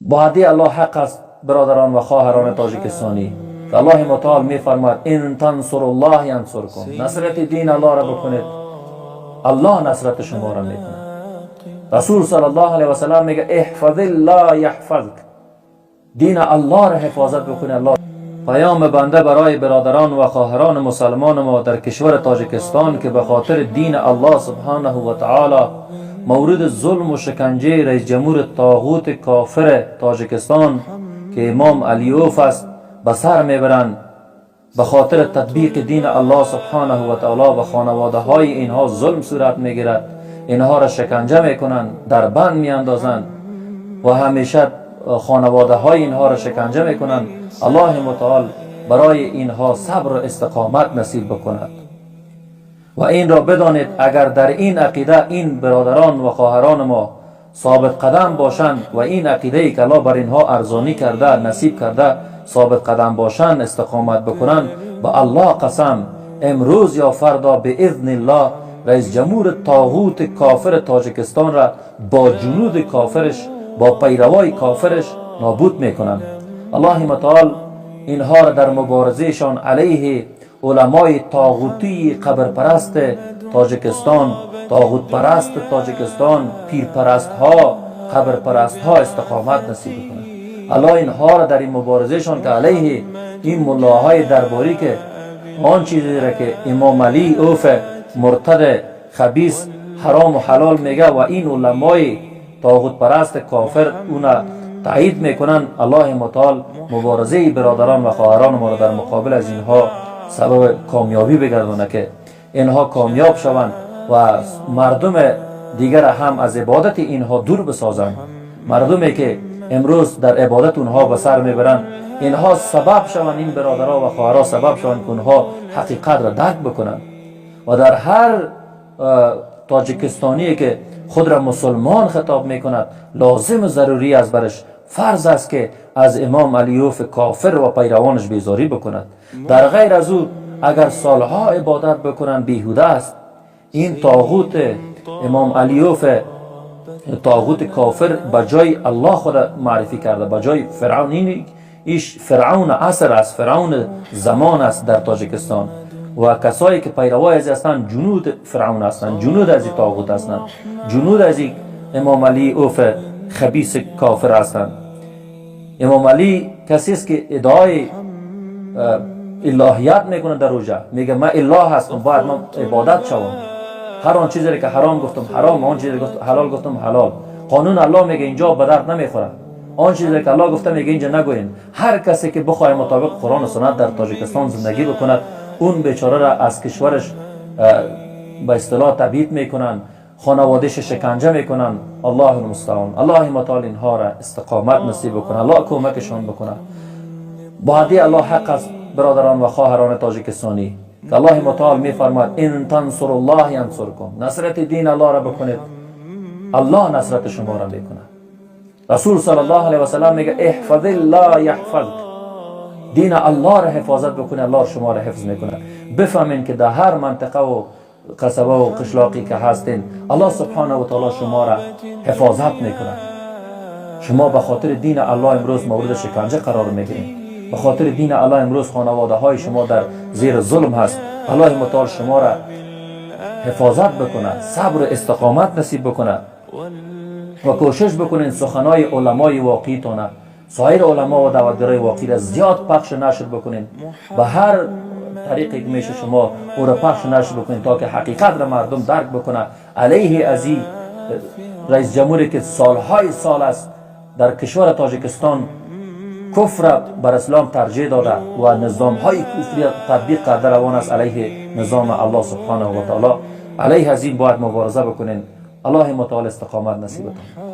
بعدی الله حق است برادران و خواهران تاجیکستانی که الله متعال میفرماید ان تنصروا الله ینصرکم، نصرت دین الله را بکنید الله نصرت شما را میکنه. رسول صلی الله علیه و سلم میگه احفظ الله یحفظک، دین الله را حفاظت بکنه الله. پیام بنده برای برادران و خواهران مسلمان ما در کشور تاجیکستان که به خاطر دین الله سبحانه و تعالی مورد ظلم و شکنجه رئیس جمهور طاغوت کافر تاجیکستان که امام علیوف است به سر میبرند، به خاطر تطبیق دین الله سبحانه و تعالی و خانواده های اینها ظلم صورت میگیرد، اینها را شکنجه میکنند، در بند میاندازند و همیشه خانواده های اینها را شکنجه میکنند. الله متعال برای اینها صبر و استقامت نصیب بکند. و این را بدانید اگر در این عقیده این برادران و خواهران ما ثابت قدم باشند و این عقیده ای که الله بر اینها ارزانی کرده نصیب کرده ثابت قدم باشند، استقامت بکنند، با الله قسم امروز یا فردا به اذن الله رئیس جمهور طاغوت کافر تاجیکستان را با جنود کافرش با پیروای کافرش نابود میکنند. الله متعال اینها را در مبارزهشان علیه علمای طاغوتی قبرپرست تاجیکستان، طاغوت پرست تاجیکستان، پیرپرست ها، قبرپرست ها استقامت نصیب کنند. الله اینها را در این مبارزهشان که علیه این ملاهای درباری که آن چیزی را که امام علی اوف مرتد خبیث حرام و حلال میگه و این علمای طاغوت پرست کافر اونا تایید میکنن، الله متعال مبارزه برادران و خواهران ما را در مقابل از اینها سبب کامیابی بگردونه که اینها کامیاب شوند و مردم دیگر هم از عبادت اینها دور بسازند. مردمی که امروز در عبادت اونها به سر میبرند اینها سبب شوند، این برادرها و خواهرها سبب شوند که اونها حقیقت را درک بکنند و در هر تاجیکستانی که خود را مسلمان خطاب میکند لازم ضروری است برش فرض است که از امام علیوف کافر و پیروانش بیزاری بکند. در غیر از او اگر سالها عبادت بکنند بیهوده است. این طاغوت امام علیوف طاغوت کافر به جای الله خود معرفی کرده، به جای فرعون. این ایش فرعون عصر است، فرعون زمان است در تاجیکستان و کسایی که پیروای از هستند جنود فرعون هستند، جنود از این طاغوت هستند، جنود از این امام علی اوف خبیث کافر هستند. امام علی کسی است که ادعای الهیات میکنه در روجه، میگه من اله هستم باید من عبادت شوم، هر آن چیزی که حرام گفتم حرام، آن چیزی که حلال گفتم حلال. قانون الله میگه اینجا به درد نمیخوره، آن چیزی که الله گفته میگه اینجا نگوین. هر کسی که بخواد مطابق قرآن و سنت در تاجیکستان زندگی بکند اون بیچاره را از کشورش به اصطلاح تبعید میکنن، خانوادهش شکنجه میکنن. الله المستعان. الله متعال اینها را استقامت نصیب بکنه، الله کمکشان بکنه. بعدی الله حق است برادران و خواهران تاجیکستانی که الله متعال میفرماید ان تنصروا الله ینصرکم، نصرت دین الله را بکنید الله نصرت شما را میکنه. رسول صلی الله علیه و سلم میگه احفظ الله یحفظک، دین الله را حفاظت بکنه الله شما را حفظ میکنه. بفهمین که در هر منطقه و قصبه و قشلاقی که هستین الله سبحانه و تعالی شما را حفاظت میکنه. شما به خاطر دین الله امروز مورد شکنجه قرار میگیرین، به خاطر دین الله امروز خانواده های شما در زیر ظلم هست. الله متعال شما را حفاظت بکنه، صبر و استقامت نصیب بکنه و کوشش بکنین سخنای علمای واقعی تونه، سایر علما و دعوتگرای واقعی را زیاد پخش نشر بکنین، به هر طریقی که میشه شما او را پخش نشر بکنین تا که حقیقت را مردم درک بکنه. علیه از این رئیس جمهوری که سالهای سال است در کشور تاجیکستان کفر بر اسلام ترجیح داده و نظام های کفری تطبیق کرده روان است علیه نظام الله سبحانه و تعالی، علیه از این باید مبارزه بکنین. الله متعال استقامت نصیب کنه.